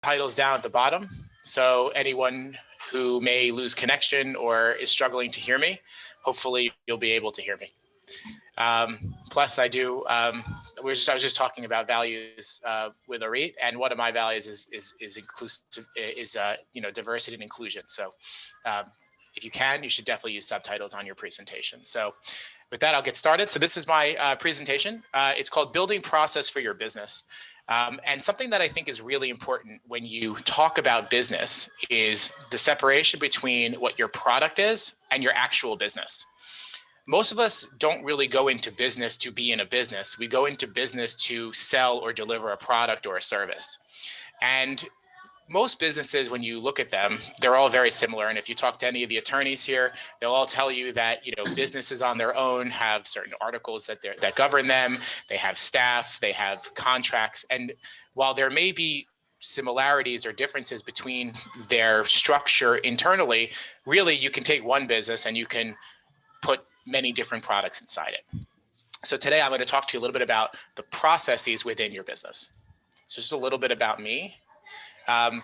subtitles down at the bottom. So anyone who may lose connection or is struggling to hear me, hopefully you'll be able to hear me. Plus I do, I was just talking about values with Orit, and one of my values is inclusive, diversity and inclusion. So if you can, you should definitely use subtitles on your presentation. So with that, I'll get started. So this is my presentation. It's called Building Process for Your Business. And something that I think is really important when you talk about business is the separation between what your product is and your actual business. Most of us don't really go into business to be in a business. We go into business to sell or deliver a product or a service. And most businesses, when you look at them, they're all very similar. And if you talk to any of the attorneys here, they'll all tell you that, businesses on their own have certain articles that govern them. They have staff, they have contracts. And while there may be similarities or differences between their structure internally, really you can take one business and you can put many different products inside it. So today I'm going to talk to you a little bit about the processes within your business. So just a little bit about me. I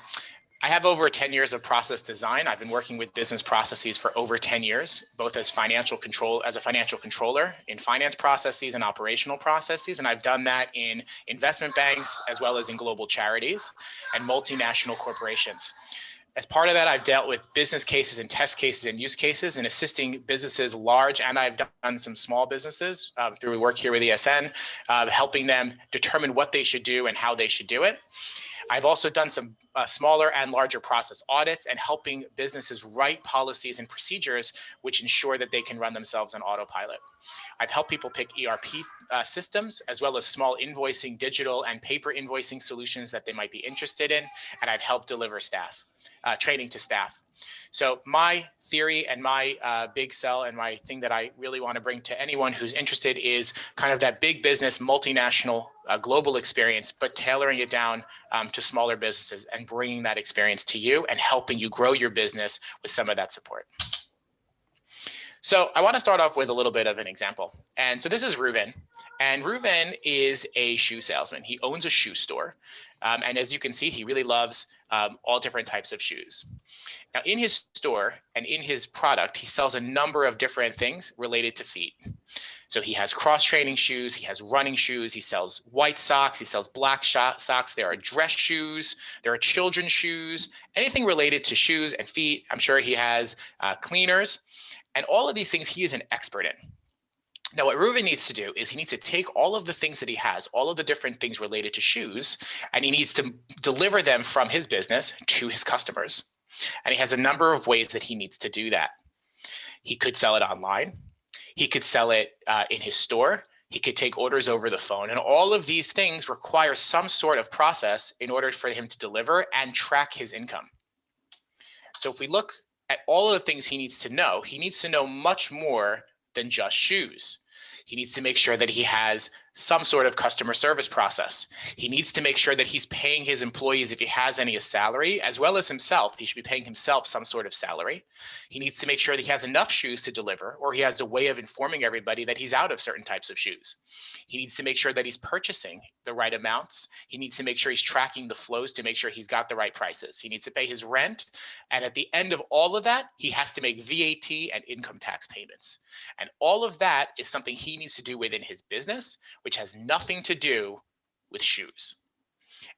have over 10 years of process design. I've been working with business processes for over 10 years, both as a financial controller in finance processes and operational processes. And I've done that in investment banks, as well as in global charities and multinational corporations. As part of that, I've dealt with business cases and test cases and use cases and assisting businesses large, and I've done some small businesses through work here with ESN, helping them determine what they should do and how they should do it. I've also done some smaller and larger process audits and helping businesses write policies and procedures which ensure that they can run themselves on autopilot. I've helped people pick ERP systems, as well as small invoicing, digital and paper invoicing solutions that they might be interested in, and I've helped deliver training to staff. So my theory and my big sell and my thing that I really want to bring to anyone who's interested is kind of that big business, multinational, global experience, but tailoring it down to smaller businesses and bringing that experience to you and helping you grow your business with some of that support. So I want to start off with a little bit of an example. And so this is Reuven. And Reuven is a shoe salesman. He owns a shoe store. And as you can see, he really loves all different types of shoes. Now, in his store and in his product, he sells a number of different things related to feet. So he has cross-training shoes, he has running shoes, he sells white socks, he sells black socks, there are dress shoes, there are children's shoes, anything related to shoes and feet. I'm sure he has cleaners, and all of these things he is an expert in. Now, what Reuven needs to do is he needs to take all of the things that he has, all of the different things related to shoes, and he needs to deliver them from his business to his customers. And he has a number of ways that he needs to do that. He could sell it online. He could sell it in his store. He could take orders over the phone. And all of these things require some sort of process in order for him to deliver and track his income. So if we look at all of the things he needs to know much more than just shoes. He needs to make sure that he has some sort of customer service process. He needs to make sure that he's paying his employees, if he has any, a salary, as well as himself. He should be paying himself some sort of salary. He needs to make sure that he has enough shoes to deliver, or he has a way of informing everybody that he's out of certain types of shoes. He needs to make sure that he's purchasing the right amounts. He needs to make sure he's tracking the flows to make sure he's got the right prices. He needs to pay his rent. And at the end of all of that, he has to make VAT and income tax payments. And all of that is something he needs to do within his business, which has nothing to do with shoes.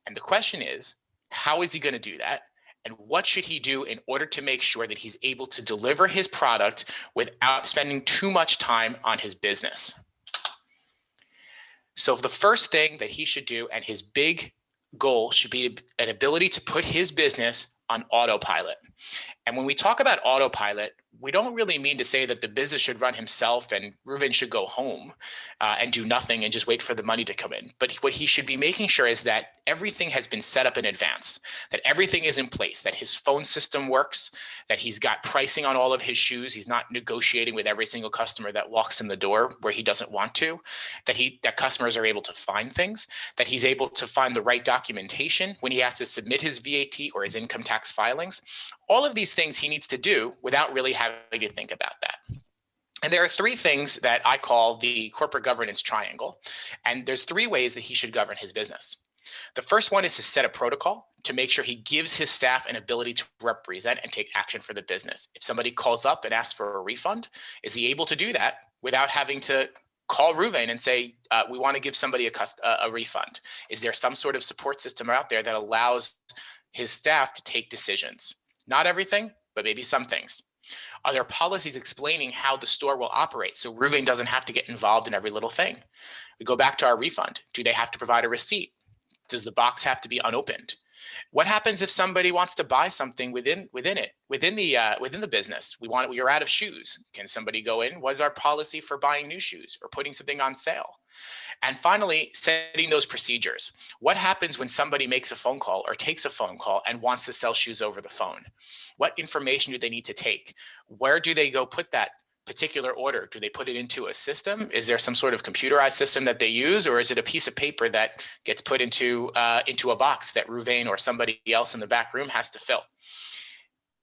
And the question is, how is he going to do that? And what should he do in order to make sure that he's able to deliver his product without spending too much time on his business? So the first thing that he should do, and his big goal, should be an ability to put his business on autopilot. And when we talk about autopilot, we don't really mean to say that the business should run himself and Reuven should go home and do nothing and just wait for the money to come in. But what he should be making sure is that everything has been set up in advance, that everything is in place, that his phone system works, that he's got pricing on all of his shoes. He's not negotiating with every single customer that walks in the door where he doesn't want to, that customers are able to find things, that he's able to find the right documentation when he has to submit his VAT or his income tax filings. All of these things he needs to do without really having to think about that. And there are three things that I call the corporate governance triangle. And there's three ways that he should govern his business. The first one is to set a protocol to make sure he gives his staff an ability to represent and take action for the business. If somebody calls up and asks for a refund, is he able to do that without having to call Ruvain and say, we want to give somebody a refund? Is there some sort of support system out there that allows his staff to take decisions? Not everything, but maybe some things. Are there policies explaining how the store will operate so Ruvain doesn't have to get involved in every little thing? We go back to our refund. Do they have to provide a receipt? Does the box have to be unopened? What happens if somebody wants to buy something within the business? We're out of shoes. Can somebody go in? What is our policy for buying new shoes or putting something on sale? And finally, setting those procedures. What happens when somebody makes a phone call or takes a phone call and wants to sell shoes over the phone? What information do they need to take? Where do they go put that particular order? Do they put it into a system? Is there some sort of computerized system that they use, or is it a piece of paper that gets put into a box that Ruvain or somebody else in the back room has to fill?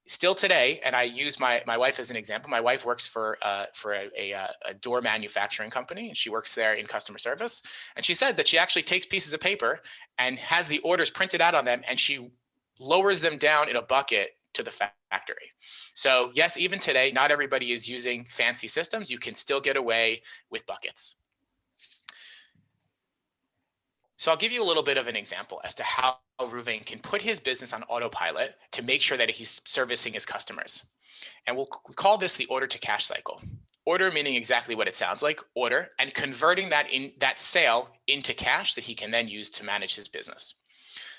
Still today, and I use my wife as an example. My wife works for a door manufacturing company, and she works there in customer service. And she said that she actually takes pieces of paper and has the orders printed out on them, and she lowers them down in a bucket to the factory. So yes, even today, not everybody is using fancy systems. You can still get away with buckets. So I'll give you a little bit of an example as to how Ruvain can put his business on autopilot to make sure that he's servicing his customers. And we call this the order to cash cycle. Order meaning exactly what it sounds like, order, and converting that sale into cash that he can then use to manage his business.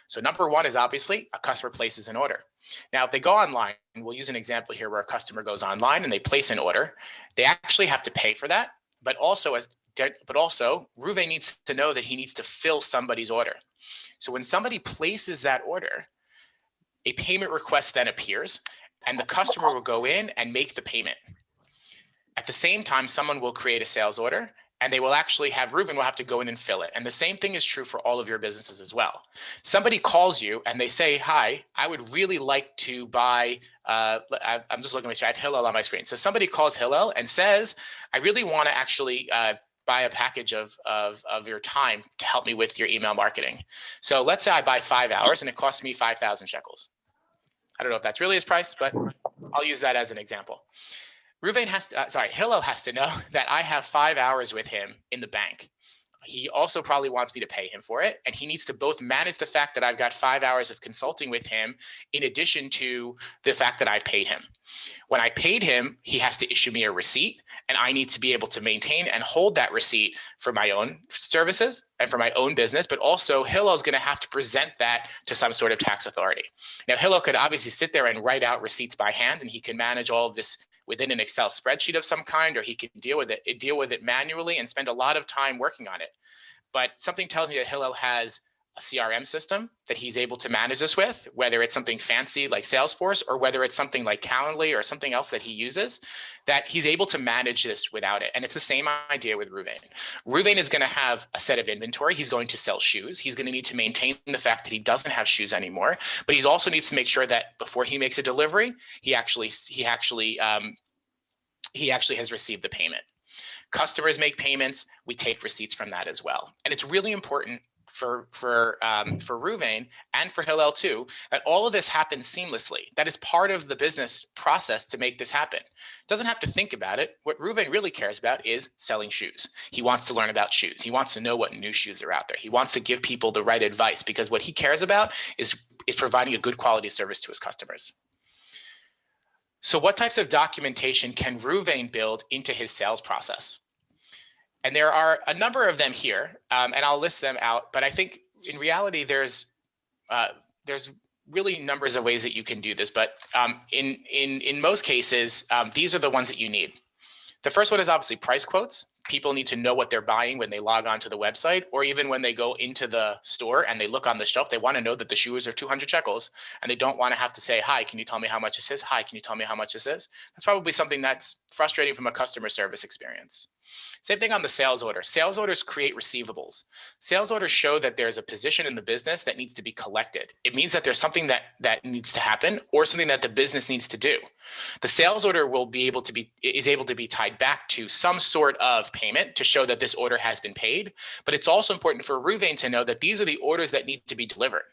So number one is obviously a customer places an order. Now, if they go online, and we'll use an example here where a customer goes online and they place an order, they actually have to pay for that, but also Ruvain needs to know that he needs to fill somebody's order. So when somebody places that order, a payment request then appears and the customer will go in and make the payment. At the same time, someone will create a sales order and they will actually have Ruvain will have to go in and fill it. And the same thing is true for all of your businesses as well. Somebody calls you and they say, hi, I would really like to buy, I'm just looking at I have Hillel on my screen. So somebody calls Hillel and says, I really want to actually buy a package of your time to help me with your email marketing. So let's say I buy 5 hours and it costs me 5,000 shekels. I don't know if that's really his price, but I'll use that as an example. Hillel has to know that I have 5 hours with him in the bank. He also probably wants me to pay him for it. And he needs to both manage the fact that I've got 5 hours of consulting with him in addition to the fact that I paid him. When I paid him, he has to issue me a receipt and I need to be able to maintain and hold that receipt for my own services and for my own business, but also Hillel is going to have to present that to some sort of tax authority. Now, Hillel could obviously sit there and write out receipts by hand and he can manage all of this within an Excel spreadsheet of some kind, or he can deal with it manually and spend a lot of time working on it. But something tells me that Hillel has a CRM system that he's able to manage this with, whether it's something fancy like Salesforce or whether it's something like Calendly or something else that he uses, that he's able to manage this without it. And it's the same idea with Ruvain. Ruvain is going to have a set of inventory. He's going to sell shoes. He's going to need to maintain the fact that he doesn't have shoes anymore, but he also needs to make sure that before he makes a delivery, he actually has received the payment. Customers make payments. We take receipts from that as well. And it's really important for Ruvain and for Hillel too, that all of this happens seamlessly. That is part of the business process to make this happen. Doesn't have to think about it. What Ruvain really cares about is selling shoes. He wants to learn about shoes. He wants to know what new shoes are out there. He wants to give people the right advice because what he cares about is providing a good quality service to his customers. So what types of documentation can Ruvain build into his sales process? And there are a number of them here, and I'll list them out. But I think in reality, there's really numbers of ways that you can do this. But in most cases, these are the ones that you need. The first one is obviously price quotes. People need to know what they're buying when they log on to the website, or even when they go into the store and they look on the shelf. They want to know that the shoes are 200 shekels, and they don't want to have to say, hi, can you tell me how much this is? Hi, can you tell me how much this is? That's probably something that's frustrating from a customer service experience. Same thing on the sales order. Sales orders create receivables. Sales orders show that there's a position in the business that needs to be collected. It means that there's something that needs to happen or something that the business needs to do. The sales order is able to be tied back to some sort of payment to show that this order has been paid. But it's also important for Ruvain to know that these are the orders that need to be delivered.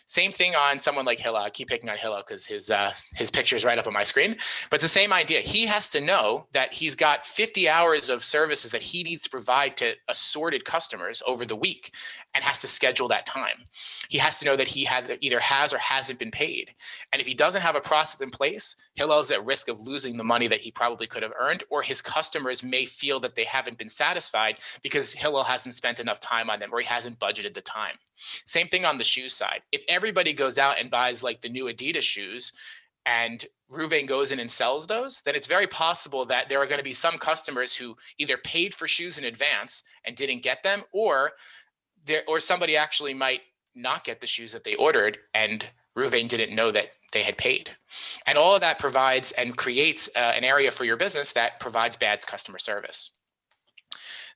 Same thing on someone like Hillel. I keep picking on Hillel because his picture is right up on my screen. But it's the same idea. He has to know that he's got 50 hours of services that he needs to provide to assorted customers over the week and has to schedule that time. He has to know that he either has or hasn't been paid. And if he doesn't have a process in place, Hillel's at risk of losing the money that he probably could have earned, or his customers may feel that they haven't been satisfied because Hillel hasn't spent enough time on them or he hasn't budgeted the time. Same thing on the shoes side. If everybody goes out and buys like the new Adidas shoes and Ruvain goes in and sells those, then it's very possible that there are going to be some customers who either paid for shoes in advance and didn't get them, or somebody actually might not get the shoes that they ordered and Ruvain didn't know that they had paid. And all of that provides and creates an area for your business that provides bad customer service.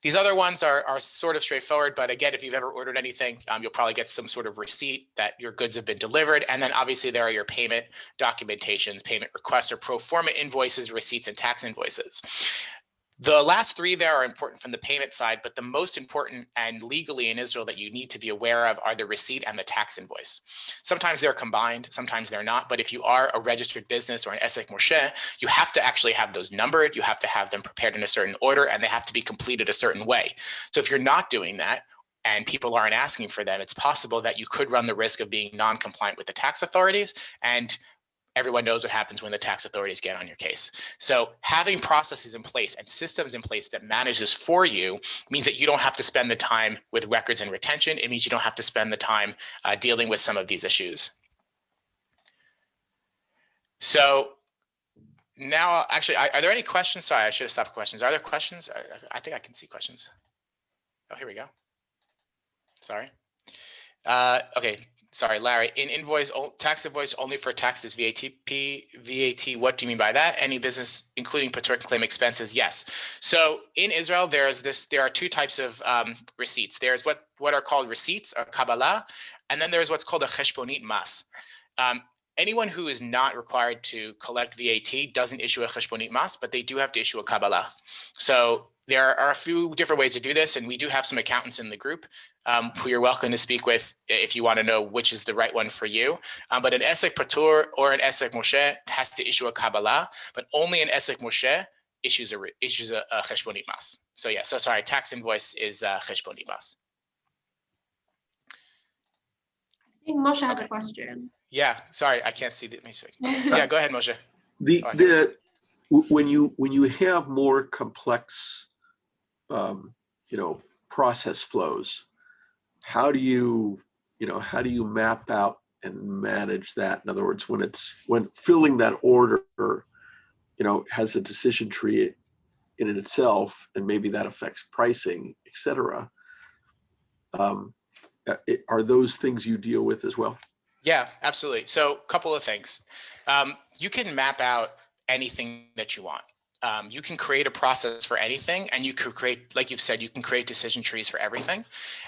These other ones are sort of straightforward, but again, if you've ever ordered anything, you'll probably get some sort of receipt that your goods have been delivered. And then obviously there are your payment documentations, payment requests, or pro forma invoices, receipts, and tax invoices. The last three there are important from the payment side, but the most important and legally in Israel that you need to be aware of are the receipt and the tax invoice. Sometimes they're combined, sometimes they're not, but if you are a registered business or an Esek Moshe, you have to actually have those numbered, you have to have them prepared in a certain order, and they have to be completed a certain way. So if you're not doing that, and people aren't asking for them, it's possible that you could run the risk of being non-compliant with the tax authorities, and everyone knows what happens when the tax authorities get on your case. So having processes in place and systems in place that manage this for you means that you don't have to spend the time with records and retention. It means you don't have to spend the time dealing with some of these issues. So now, actually, are there any questions? Sorry, I should have stopped questions. Are there questions? I think I can see questions. Oh, here we go. Sorry. Okay. Sorry, Larry. In invoice, tax invoice only for taxes, VAT, what do you mean by that? Any business, including patur claim expenses? Yes. So in Israel, there are two types of receipts. There's what are called receipts, or Kabbalah, and then there's what's called a cheshbonit mas. Anyone who is not required to collect VAT doesn't issue a cheshbonit mas, but they do have to issue a Kabbalah. So there are a few different ways to do this, and we do have some accountants in the group who you're welcome to speak with if you want to know which is the right one for you. But an Esek Patur or an Esek Moshe has to issue a Kabbalah, but only an Esek Moshe issues a cheshbonit mas. So yeah, so sorry, tax invoice is cheshbonit mas. I think Moshe has a question. Yeah, sorry, I can't see the. Yeah, go ahead, Moshe. When you have more complex, process flows, how do you map out and manage that? In other words, when filling that order, has a decision tree in itself, and maybe that affects pricing, et cetera. Are those things you deal with as well? Yeah, absolutely. So a couple of things. You can map out anything that you want. You can create a process for anything, and you could create, like you've said, you can create decision trees for everything.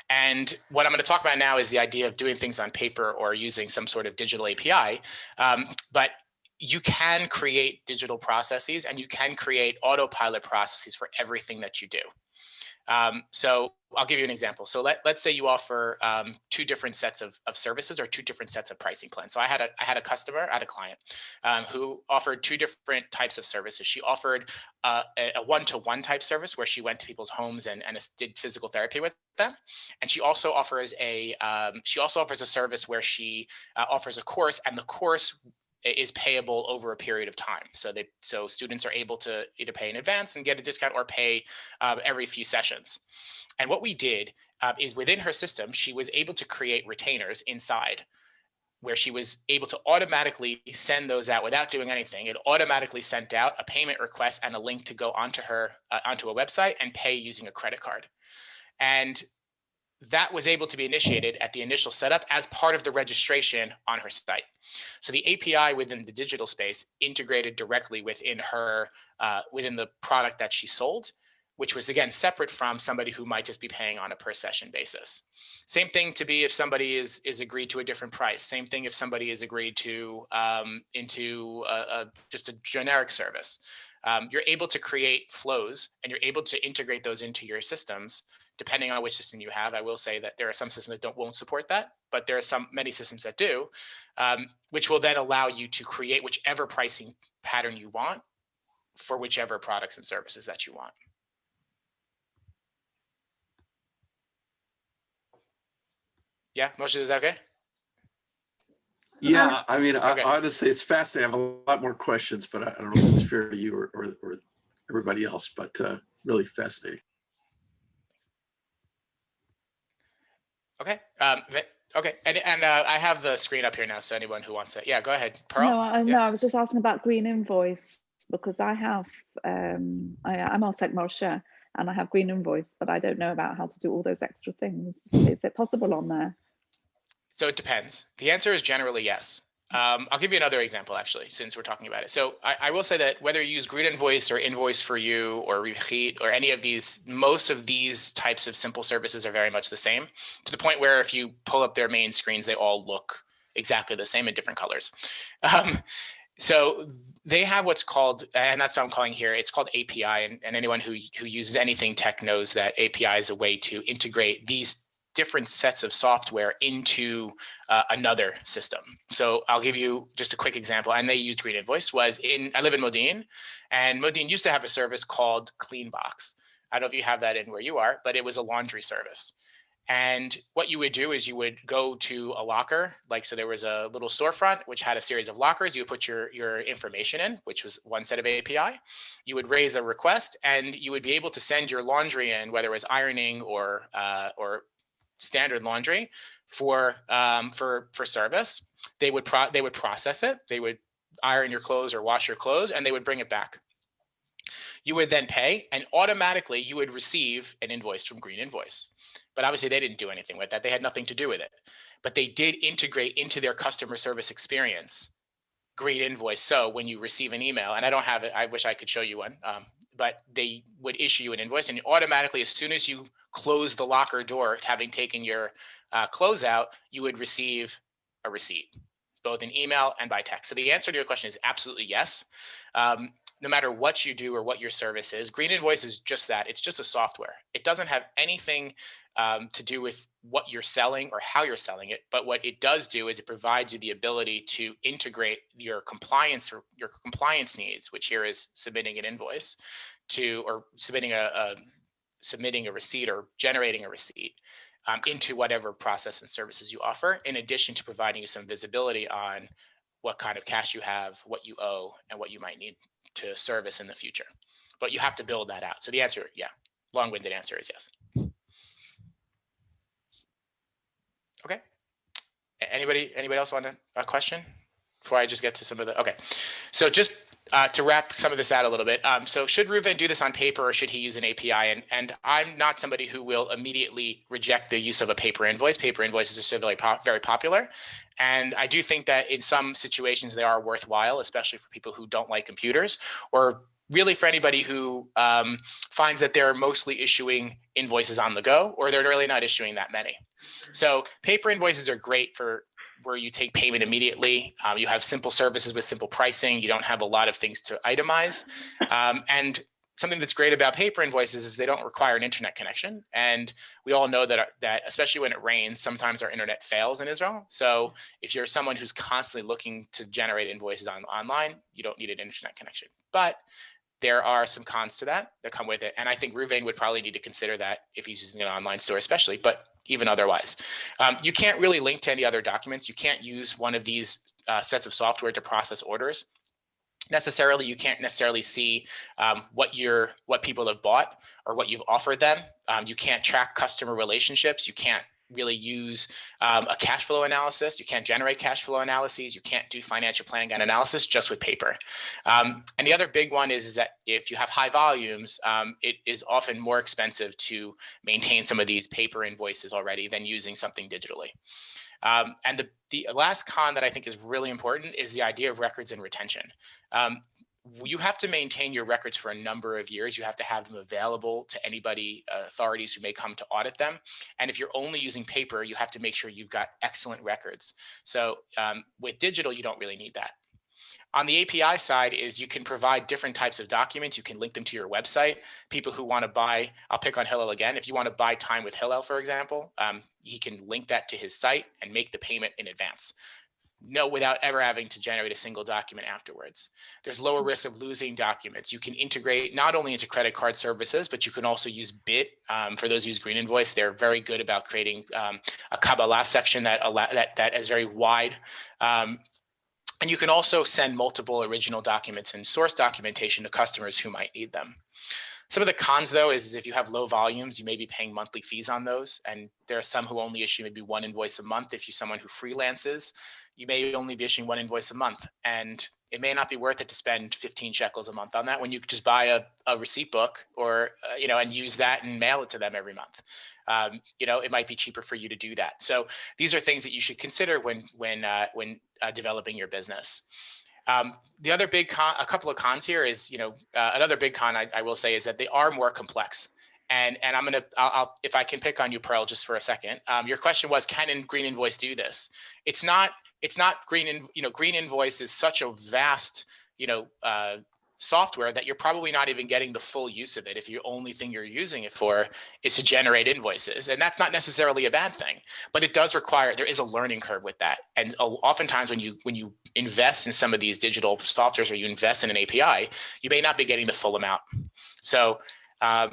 And what I'm going to talk about now is the idea of doing things on paper or using some sort of digital API. But you can create digital processes, and you can create autopilot processes for everything that you do. So I'll give you an example. So let's say you offer two different sets of services or two different sets of pricing plans. So I had a client who offered two different types of services. She offered a one-to-one type service where she went to people's homes and did physical therapy with them. And she also offers a service where she offers a course, and the course is payable over a period of time. So students are able to either pay in advance and get a discount or pay every few sessions. And what we did is within her system, she was able to create retainers inside where she was able to automatically send those out without doing anything. It automatically sent out a payment request and a link to go onto a website and pay using a credit card. And that was able to be initiated at the initial setup as part of the registration on her site. So the API within the digital space integrated directly within her, within the product that she sold, which was again separate from somebody who might just be paying on a per session basis. Same thing to be if somebody is agreed to a different price. Same thing if somebody is agreed to into just a generic service. You're able to create flows and you're able to integrate those into your systems depending on which system you have. I will say that there are some systems that won't support that, but there are many systems that do, which will then allow you to create whichever pricing pattern you want for whichever products and services that you want. Yeah, Moshe, is that okay? Yeah, I mean, Okay. honestly, it's fascinating. I have a lot more questions, but I don't know if it's fair to you or everybody else, but really fascinating. Okay. Okay. And I have the screen up here now, so anyone who wants it. Yeah, go ahead. Pearl? No, I was just asking about Green Invoice because I have, I'm like Moshe and I have Green Invoice, but I don't know about how to do all those extra things. Is it possible on there? So it depends. The answer is generally yes. I'll give you another example, actually, since we're talking about it. So I will say that whether you use Green Invoice or Invoice for You or Revit or any of these, most of these types of simple services are very much the same, to the point where if you pull up their main screens, they all look exactly the same in different colors. So they have what's called, and that's what I'm calling here, it's called API. And anyone who uses anything tech knows that API is a way to integrate these different sets of software into another system. So I'll give you just a quick example. And they used Green Invoice. I live in Modine, and Modine used to have a service called Cleanbox. I don't know if you have that in where you are, but it was a laundry service. And what you would do is you would go to a locker, so there was a little storefront which had a series of lockers. You would put your information in, which was one set of API. You would raise a request, and you would be able to send your laundry in, whether it was ironing or standard laundry for service. They would process it. They would iron your clothes or wash your clothes, and they would bring it back. You would then pay, and automatically you would receive an invoice from Green Invoice. But obviously they didn't do anything with that. They had nothing to do with it. But they did integrate into their customer service experience Green Invoice. So when you receive an email, and I don't have it, I wish I could show you one, but they would issue you an invoice, and automatically, as soon as you close the locker door, having taken your clothes out, you would receive a receipt, both in email and by text. So the answer to your question is absolutely yes. No matter what you do or what your service is, Green Invoice is just that. It's just a software. It doesn't have anything to do with what you're selling or how you're selling it. But what it does do is it provides you the ability to integrate your compliance or your compliance needs, which here is submitting an invoice or submitting a receipt or generating a receipt into whatever process and services you offer, in addition to providing you some visibility on what kind of cash you have, what you owe, and what you might need to service in the future. But you have to build that out. So the answer, yeah, long-winded answer is yes. Okay. Anybody else want a question before I just get to some of the, okay. So just to wrap some of this out a little bit. So should Reuven do this on paper or should he use an API? And I'm not somebody who will immediately reject the use of a paper invoice. Paper invoices are still very popular. And I do think that in some situations they are worthwhile, especially for people who don't like computers, or really for anybody who finds that they're mostly issuing invoices on the go, or they're really not issuing that many. So paper invoices are great for where you take payment immediately. You have simple services with simple pricing. You don't have a lot of things to itemize. And something that's great about paper invoices is they don't require an internet connection. And we all know that especially when it rains, sometimes our internet fails in Israel. So if you're someone who's constantly looking to generate invoices online, you don't need an internet connection. But there are some cons to that come with it. And I think Reuven would probably need to consider that if he's using an online store especially, but even otherwise. You can't really link to any other documents. You can't use one of these sets of software to process orders. Necessarily, you can't necessarily see what people have bought or what you've offered them. You can't track customer relationships. You can't really use a cash flow analysis. You can't generate cash flow analyses. You can't do financial planning and analysis just with paper. And the other big one is that if you have high volumes, it is often more expensive to maintain some of these paper invoices already than using something digitally. And the last con that I think is really important is the idea of records and retention. you have to maintain your records for a number of years. You have to have them available to anybody, authorities who may come to audit them. And if you're only using paper, you have to make sure you've got excellent records. So with digital, you don't really need that. On the API side is you can provide different types of documents. You can link them to your website. People who want to buy, I'll pick on Hillel again. If you want to buy time with Hillel, for example, he can link that to his site and make the payment in advance. No, without ever having to generate a single document afterwards. There's lower risk of losing documents. You can integrate not only into credit card services, but you can also use BIT. For those who use Green Invoice, they're very good about creating a Kabbalah section that is very wide. And you can also send multiple original documents and source documentation to customers who might need them. Some of the cons, though, is if you have low volumes, you may be paying monthly fees on those. And there are some who only issue maybe one invoice a month. If you're someone who freelances, you may only be issuing one invoice a month. And it may not be worth it to spend 15 shekels a month on that when you could just buy a receipt book or, and use that and mail it to them every month. It might be cheaper for you to do that. So these are things that you should consider when developing your business. The other big con, a couple of cons here is, another big con I will say is that they are more complex. And I'll if I can pick on you, Pearl, just for a second. Your question was, can Green Invoice do this? It's not Green Invoice is such a vast, software that you're probably not even getting the full use of it if the only thing you're using it for is to generate invoices. And that's not necessarily a bad thing, but it does require, there is a learning curve with that. And oftentimes when you invest in some of these digital softwares or you invest in an API, you may not be getting the full amount. So there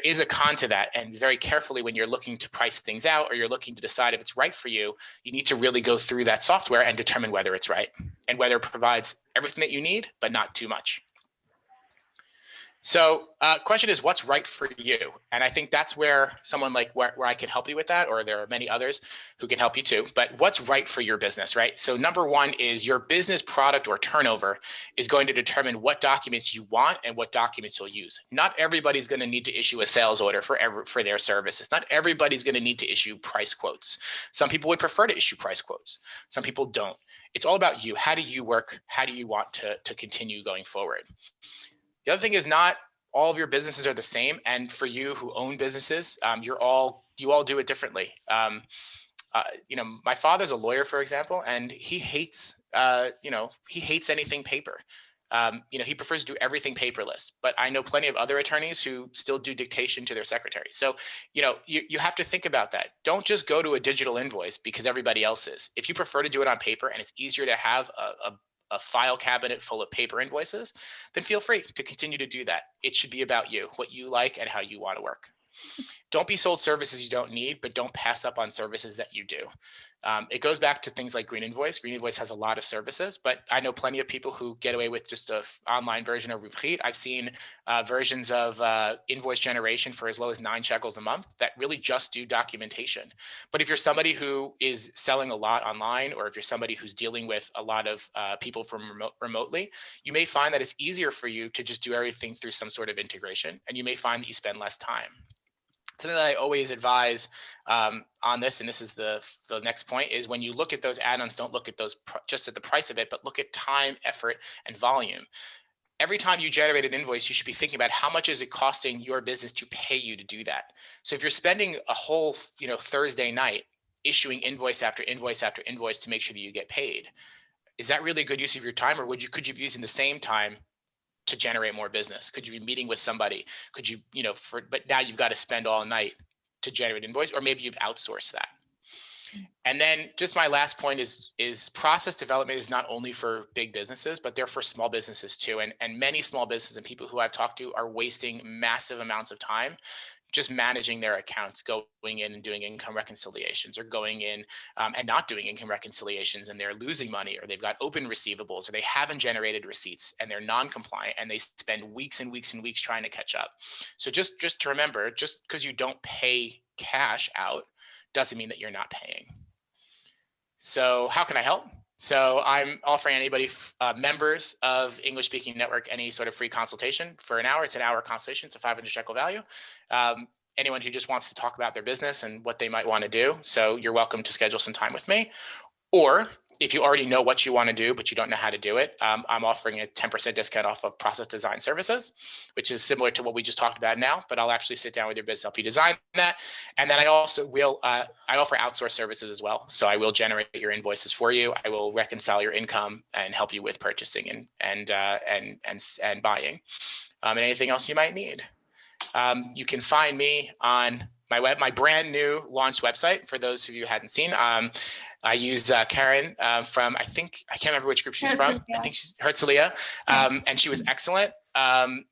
is a con to that, and very carefully when you're looking to price things out or you're looking to decide if it's right for you, you need to really go through that software and determine whether it's right and whether it provides everything that you need, but not too much. So question is, what's right for you? And I think that's where someone like where I can help you with that, or there are many others who can help you too, but what's right for your business, right? So number one is your business product or turnover is going to determine what documents you want and what documents you'll use. Not everybody's going to need to issue a sales order for their services. Not everybody's going to need to issue price quotes. Some people would prefer to issue price quotes. Some people don't. It's all about you. How do you work? How do you want to continue going forward? The other thing is not all of your businesses are the same. And for you who own businesses, you all do it differently. My father's a lawyer, for example, and he hates, he hates anything paper. He prefers to do everything paperless, but I know plenty of other attorneys who still do dictation to their secretary. So, you have to think about that. Don't just go to a digital invoice because everybody else is. If you prefer to do it on paper and it's easier to have a file cabinet full of paper invoices, then feel free to continue to do that. It should be about you, what you like and how you want to work. Don't be sold services you don't need, but don't pass up on services that you do. It goes back to things like Green Invoice. Green Invoice has a lot of services, but I know plenty of people who get away with just an online version of Roukhit. I've seen versions of invoice generation for as low as 9 shekels a month that really just do documentation. But if you're somebody who is selling a lot online, or if you're somebody who's dealing with a lot of people from remotely, you may find that it's easier for you to just do everything through some sort of integration, and you may find that you spend less time. Something that I always advise on this, and this is the next point, is when you look at those add-ons, don't look at those just at the price of it, but look at time, effort, and volume. Every time you generate an invoice, you should be thinking about how much is it costing your business to pay you to do that. So if you're spending a whole Thursday night issuing invoice after invoice after invoice to make sure that you get paid, is that really a good use of your time, or could you be using the same time to generate more business? Could you be meeting with somebody? Could you, but now you've got to spend all night to generate invoice, or maybe you've outsourced that. And then just my last point is process development is not only for big businesses, but they're for small businesses too. And many small businesses and people who I've talked to are wasting massive amounts of time just managing their accounts, going in and doing income reconciliations, or going in and not doing income reconciliations, and they're losing money, or they've got open receivables, or they haven't generated receipts and they're non-compliant, and they spend weeks and weeks and weeks trying to catch up. So just to remember, just because you don't pay cash out doesn't mean that you're not paying. So how can I help? So I'm offering anybody, members of English Speaking Network, any sort of free consultation for an hour. It's an hour consultation. It's a 500 shekel value. Anyone who just wants to talk about their business and what they might want to do. So you're welcome to schedule some time with me. Or if you already know what you want to do, but you don't know how to do it, I'm offering a 10% discount off of process design services, which is similar to what we just talked about now, but I'll actually sit down with your business, help you design that. And then I also will, I offer outsource services as well. So I will generate your invoices for you. I will reconcile your income and help you with purchasing and buying, and anything else you might need. You can find me on my brand new launched website. For those of you who hadn't seen, I use Karen from, I can't remember which group she's from. I think she's Herzliya, and she was excellent.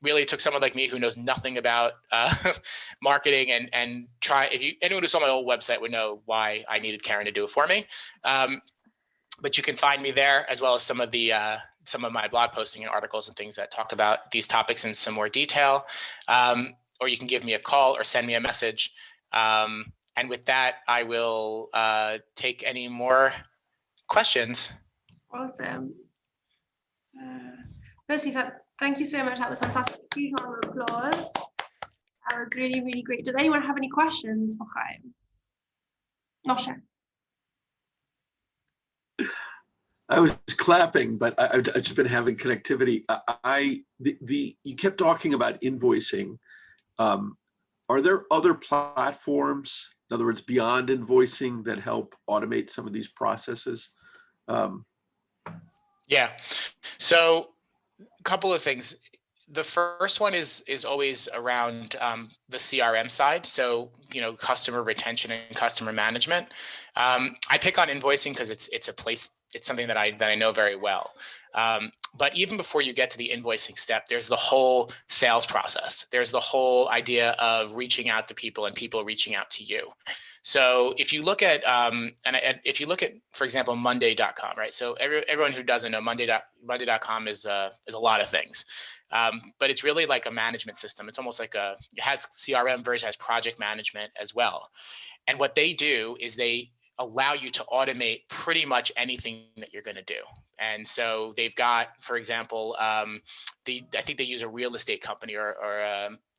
Really took someone like me who knows nothing about marketing and anyone who saw my old website would know why I needed Karen to do it for me. But you can find me there, as well as some of my blog posting and articles and things that talk about these topics in some more detail. Or you can give me a call or send me a message. And with that, I will take any more questions. Awesome. Firstly, thank you so much. That was fantastic. Huge round of applause. That was really, really great. Does anyone have any questions for Chayim? Moshe. I was clapping, but I've just been having connectivity. You kept talking about invoicing. Are there other platforms, in other words, beyond invoicing, that help automate some of these processes? Yeah. So a couple of things. The first one is always around the CRM side. So, customer retention and customer management. I pick on invoicing because it's something that I know very well. But even before you get to the invoicing step, there's the whole sales process. There's the whole idea of reaching out to people and people reaching out to you. So if you look at, for example, Monday.com, right? So everyone who doesn't know, Monday.com is a lot of things. But it's really like a management system. It's almost like it has CRM version, has project management as well. And what they do is they allow you to automate pretty much anything that you're going to do. And so they've got, for example, I think they use a real estate company or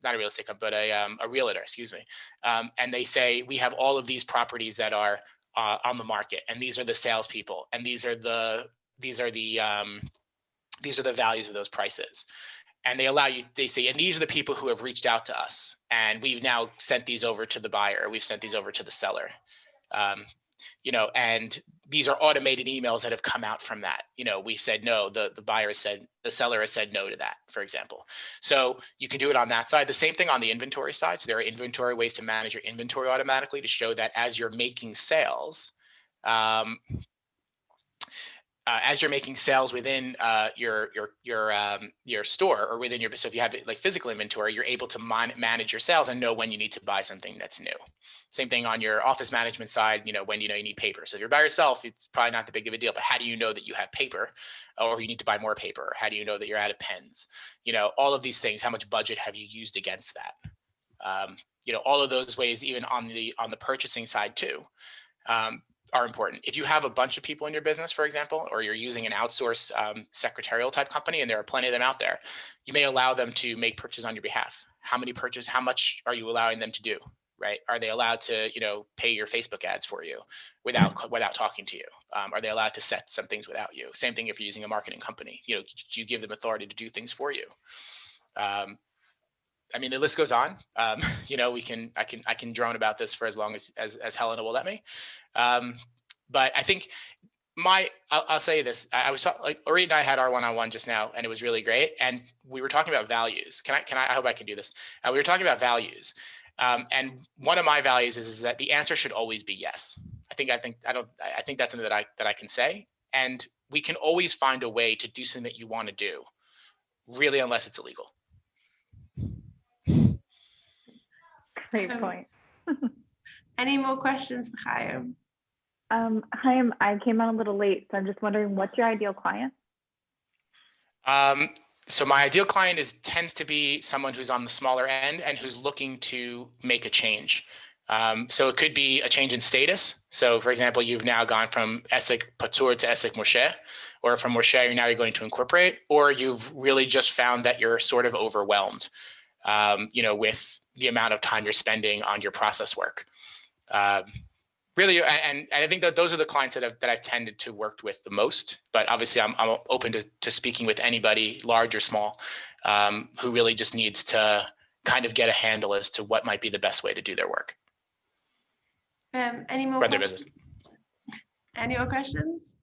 not a real estate company, but a realtor, excuse me. And they say, we have all of these properties that are on the market, and these are the salespeople, and these are the values of those prices. And they allow you, they say, and these are the people who have reached out to us, and we've now sent these over to the buyer, we've sent these over to the seller. And these are automated emails that have come out from that. We said no, the seller has said no to that, for example. So you can do it on that side. The same thing on the inventory side. So there are inventory ways to manage your inventory automatically to show that as you're making sales, within your store or within so if you have like physical inventory, you're able to manage your sales and know when you need to buy something that's new. Same thing on your office management side, when you need paper. So if you're by yourself, it's probably not that big of a deal, but how do you know that you have paper or you need to buy more paper? Or how do you know that you're out of pens? All of these things, how much budget have you used against that? All of those ways, even on the purchasing side too, are important. If you have a bunch of people in your business, for example, or you're using an outsourced secretarial type company, and there are plenty of them out there, you may allow them to make purchases on your behalf. How much are you allowing them to do? Right? Are they allowed to, pay your Facebook ads for you without talking to you? Are they allowed to set some things without you? Same thing if you're using a marketing company. Do you give them authority to do things for you? The list goes on. I can drone about this for as long as Helena will let me. But I think I'll say this. I was like Ori and I had our one-on-one just now, and it was really great. And we were talking about values. I hope I can do this. We were talking about values. And one of my values is that the answer should always be yes. I think that's something that I can say. And we can always find a way to do something that you want to do, really, unless it's illegal. Great point. Any more questions for Chayim? Chayim, I came on a little late, so I'm just wondering, what's your ideal client? So my ideal client tends to be someone who's on the smaller end and who's looking to make a change. So it could be a change in status. So for example, you've now gone from Esek Patur to Esek Moshe, or from Moshe, you're going to incorporate, or you've really just found that you're sort of overwhelmed, with the amount of time you're spending on your process work. really, and I think that those are the clients that I've tended to work with the most. But obviously, I'm open to speaking with anybody, large or small, who really just needs to kind of get a handle as to what might be the best way to do their work. Any more Run their questions? business. Any more questions?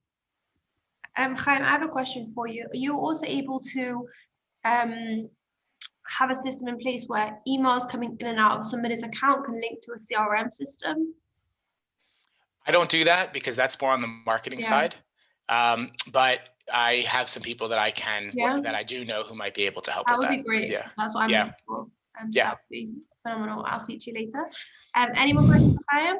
Chayim, I have a question for you. Are you also able to have a system in place where emails coming in and out of somebody's account can link to a CRM system? I don't do that because that's more on the marketing side. But I have some people that I can, that I do know who might be able to help with that. That would be great. Yeah. That's what I'm looking for. So Yeah. that would be phenomenal. I'll speak to you later. Any more questions for Chayim?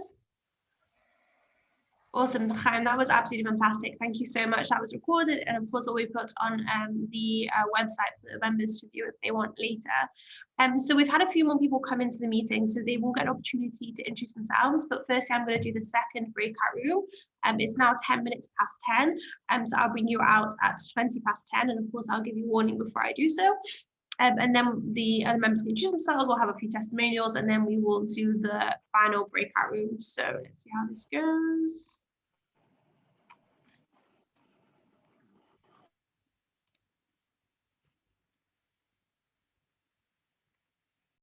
Awesome, Chayim, that was absolutely fantastic. Thank you so much. That was recorded, and of course, will be put on the website for the members to view if they want later. So we've had a few more people come into the meeting, so they will get an opportunity to introduce themselves. But firstly, I'm going to do the second breakout room. It's now 10 minutes past 10, so I'll bring you out at 20 past 10, and of course, I'll give you a warning before I do so. And then the other members can introduce themselves. We'll have a few testimonials, and then we will do the final breakout room. So let's see how this goes.